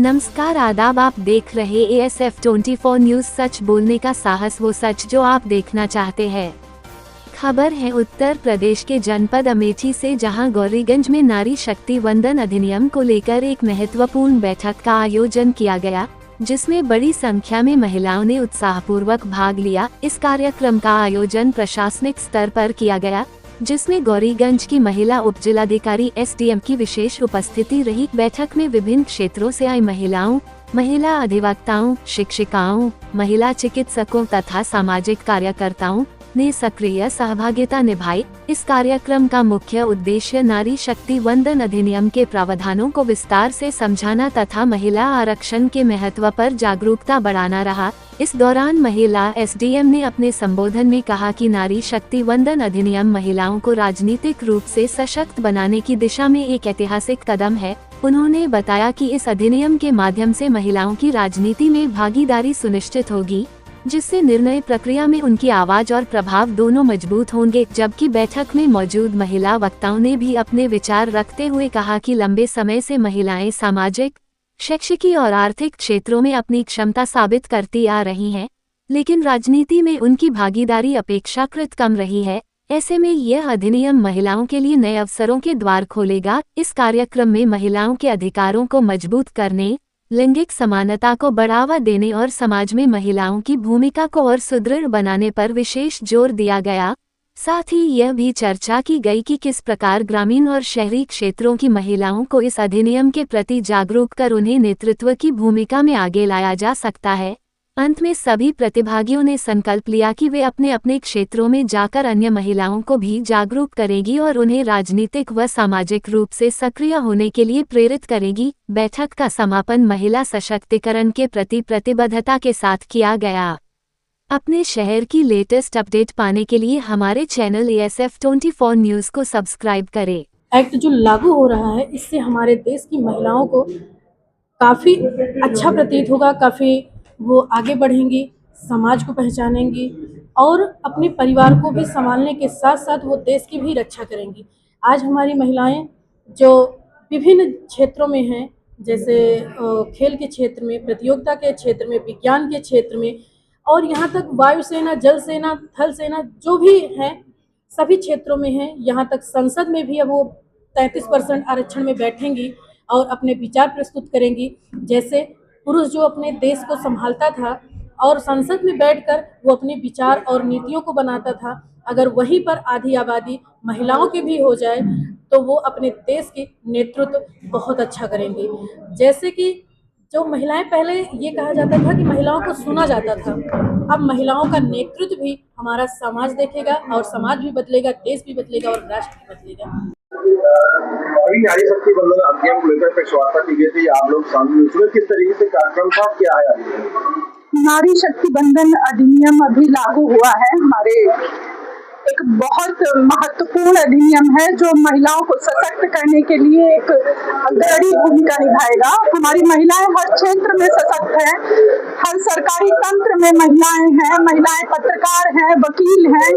नमस्कार आदाब, आप देख रहे ASF 24 न्यूज। सच बोलने का साहस, वो सच जो आप देखना चाहते हैं। खबर है उत्तर प्रदेश के जनपद अमेठी से, जहां गौरीगंज में नारी शक्ति वंदन अधिनियम को लेकर एक महत्वपूर्ण बैठक का आयोजन किया गया, जिसमें बड़ी संख्या में महिलाओं ने उत्साहपूर्वक भाग लिया। इस कार्यक्रम का आयोजन प्रशासनिक स्तर पर किया गया, जिसमें गौरीगंज की महिला उप जिलाधिकारी SDM की विशेष उपस्थिति रही। बैठक में विभिन्न क्षेत्रों से आई महिलाओं, महिला अधिवक्ताओं, शिक्षिकाओं, महिला चिकित्सकों तथा सामाजिक कार्यकर्ताओं ने सक्रिय सहभागिता निभाई। इस कार्यक्रम का मुख्य उद्देश्य नारी शक्ति वंदन अधिनियम के प्रावधानों को विस्तार से समझाना तथा महिला आरक्षण के महत्व पर जागरूकता बढ़ाना रहा। इस दौरान महिला SDM ने अपने संबोधन में कहा कि नारी शक्ति वंदन अधिनियम महिलाओं को राजनीतिक रूप से सशक्त बनाने की दिशा में एक ऐतिहासिक कदम है। उन्होंने बताया कि इस अधिनियम के माध्यम से महिलाओं की राजनीति में भागीदारी सुनिश्चित होगी, जिससे निर्णय प्रक्रिया में उनकी आवाज और प्रभाव दोनों मजबूत होंगे। जबकि बैठक में मौजूद महिला वक्ताओं ने भी अपने विचार रखते हुए कहा कि लंबे समय से महिलाएं सामाजिक, शैक्षिकी और आर्थिक क्षेत्रों में अपनी क्षमता साबित करती आ रही हैं, लेकिन राजनीति में उनकी भागीदारी अपेक्षाकृत कम रही है। ऐसे में यह अधिनियम महिलाओं के लिए नए अवसरों के द्वार खोलेगा। इस कार्यक्रम में महिलाओं के अधिकारों को मजबूत करने, लैंगिक समानता को बढ़ावा देने और समाज में महिलाओं की भूमिका को और सुदृढ़ बनाने पर विशेष जोर दिया गया। साथ ही यह भी चर्चा की गई कि किस प्रकार ग्रामीण और शहरी क्षेत्रों की महिलाओं को इस अधिनियम के प्रति जागरूक कर उन्हें नेतृत्व की भूमिका में आगे लाया जा सकता है। अंत में सभी प्रतिभागियों ने संकल्प लिया कि वे अपने अपने क्षेत्रों में जाकर अन्य महिलाओं को भी जागरूक करेगी और उन्हें राजनीतिक व सामाजिक रूप से सक्रिय होने के लिए प्रेरित करेगी। बैठक का समापन महिला सशक्तिकरण के प्रति प्रतिबद्धता के साथ किया गया। अपने शहर की लेटेस्ट अपडेट पाने के लिए हमारे चैनल ASF 24 न्यूज को सब्सक्राइब करें। एक्ट जो लागू हो रहा है, इससे हमारे देश की महिलाओं को काफ़ी अच्छा प्रतीत होगा, काफ़ी वो आगे बढ़ेंगी, समाज को पहचानेंगी और अपने परिवार को भी संभालने के साथ साथ वो देश की भी रक्षा करेंगी। आज हमारी महिलाएं जो विभिन्न क्षेत्रों में हैं, जैसे खेल के क्षेत्र में, प्रतियोगिता के क्षेत्र में, विज्ञान के क्षेत्र में और यहाँ तक वायुसेना, जल सेना, थल सेना जो भी हैं सभी क्षेत्रों में हैं। यहाँ तक संसद में भी अब वो 33% आरक्षण में बैठेंगी और अपने विचार प्रस्तुत करेंगी। जैसे पुरुष जो अपने देश को संभालता था और संसद में बैठकर वो अपने विचार और नीतियों को बनाता था, अगर वहीं पर आधी आबादी महिलाओं की भी हो जाए तो वो अपने देश की नेतृत्व बहुत अच्छा करेंगी। जैसे कि जो महिलाएं, पहले ये कहा जाता था कि महिलाओं को सुना जाता था, अब महिलाओं का नेतृत्व भी हमारा समाज देखेगा और समाज भी बदलेगा, देश भी बदलेगा और राष्ट्र भी बदलेगा। अभी नारी शक्ति वंदन अधिनियम को लेकर पेशवार्ता की गई थी, आप लोग शामिल हुए, किस तरीके से कार्यक्रम था, क्या है? नारी शक्ति वंदन अधिनियम अभी लागू हुआ है। हमारे एक बहुत महत्वपूर्ण अधिनियम है जो महिलाओं को सशक्त करने के लिए एक अग्रणी भूमिका निभाएगा। हमारी महिलाएं हर क्षेत्र में सशक्त हैं, हर सरकारी तंत्र में महिलाएं हैं, महिलाएं पत्रकार हैं, वकील हैं,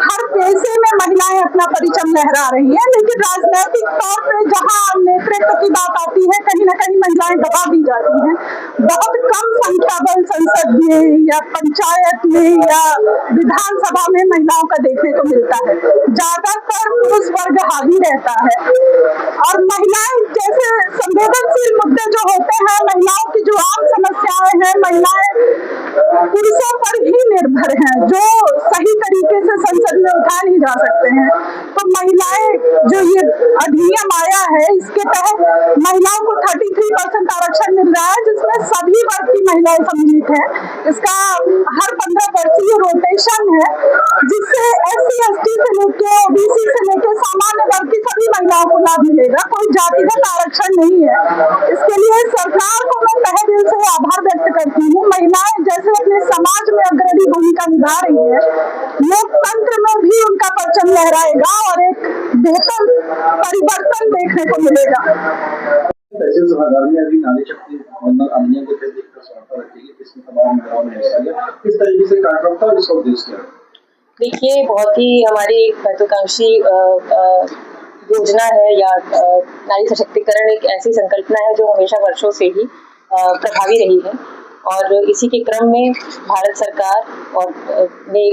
हर पेशे में महिलाएं अपना परचम लहरा रही हैं। लेकिन राजनीतिक तौर पे जहां नेतृत्व की बात आती है, कहीं न कहीं महिलाएं दबा दी जाती हैं। बहुत कम संख्या बल संसद में या पंचायत में या विधानसभा में महिलाओं का देखने को मिलता है, ज्यादातर पुरुष वर्ग हावी रहता है। और महिलाएं जैसे संवेदनशील मुद्दे जो होते हैं, महिलाओं की जो आम समस्याएं हैं, महिलाएं पुरुषों पर ही निर्भर हैं, जो सही तरीके से संसद में उठा नहीं जा सकते हैं। तो महिलाएं जो ये अधिनियम आया है, इसके तहत महिलाओं को 33% आरक्षण मिल रहा है, जिसमें सभी वर्ग की महिलाएं सम्मिलित हैं। इसका हर 15 वर्षीय रोटेशन है, जिससे SC ST से लेके OBC से लेके सामान्य वर्ग की सभी महिलाओं को लाभ मिलेगा। कोई जातिगत आरक्षण नहीं है। इसके लिए सरकार को मैं तहे दिल से आभार व्यक्त करती हूँ। महिलाएं जैसे अपने समाज में अग्रणी भूमिका निभा रही है, लोकतंत्र में भी उनका परचम लहराएगा और एक बेहतर परिवर्तन देखने को मिलेगा। नारी शक्ति वंदन अधिनियम के तहत पेशवार्ता रखेगी, इसमें तमाम महिलाओं ने हिस्सा लिया, किस तरीके से कार्यक्रम था, इसका उद्देश्य है? देखिए, बहुत ही हमारी महत्वाकांक्षी योजना है या नारी सशक्तिकरण एक ऐसी संकल्पना है जो हमेशा वर्षों से ही प्रभावी रही है। और इसी के क्रम में भारत सरकार और ने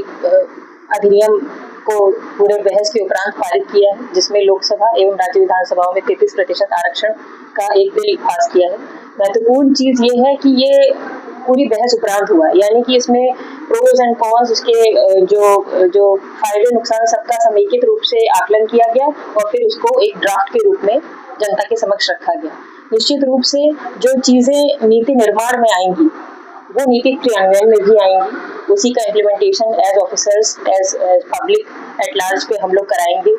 अधिनियम को पूरे बहस के उपरांत पारित किया है, जिसमें लोकसभा एवं राज्य विधानसभाओं में 33% आरक्षण का एक बिल पास किया है। महत्वपूर्ण चीज ये है कि ये पूरी बहस उपरांत हुआ, यानी कि इसमें प्रोज एंड कॉन्स, उसके जो फायदे नुकसान सबका समेकित रूप से आकलन किया गया और फिर उसको एक ड्राफ्ट के रूप में जनता के समक्ष रखा गया। निश्चित रूप से जो चीजें नीति निर्माण में आएंगी वो नीति क्रियान्वयन में भी आएंगी, उसी का implementation as officers as public at large पे हम लोग कराएंगे।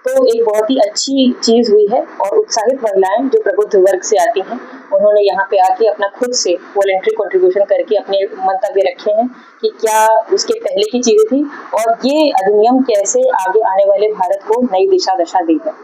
तो एक बहुत ही अच्छी चीज हुई है और उत्साहित महिलाएं जो प्रबुद्ध वर्ग से आती हैं, उन्होंने यहाँ पे आके अपना खुद से वॉलंटरी कंट्रीब्यूशन करके अपने मंतव्य रखे हैं कि क्या उसके पहले की चीजें थी और ये अधिनियम कैसे आगे आने वाले भारत को नई दिशा दशा देगा।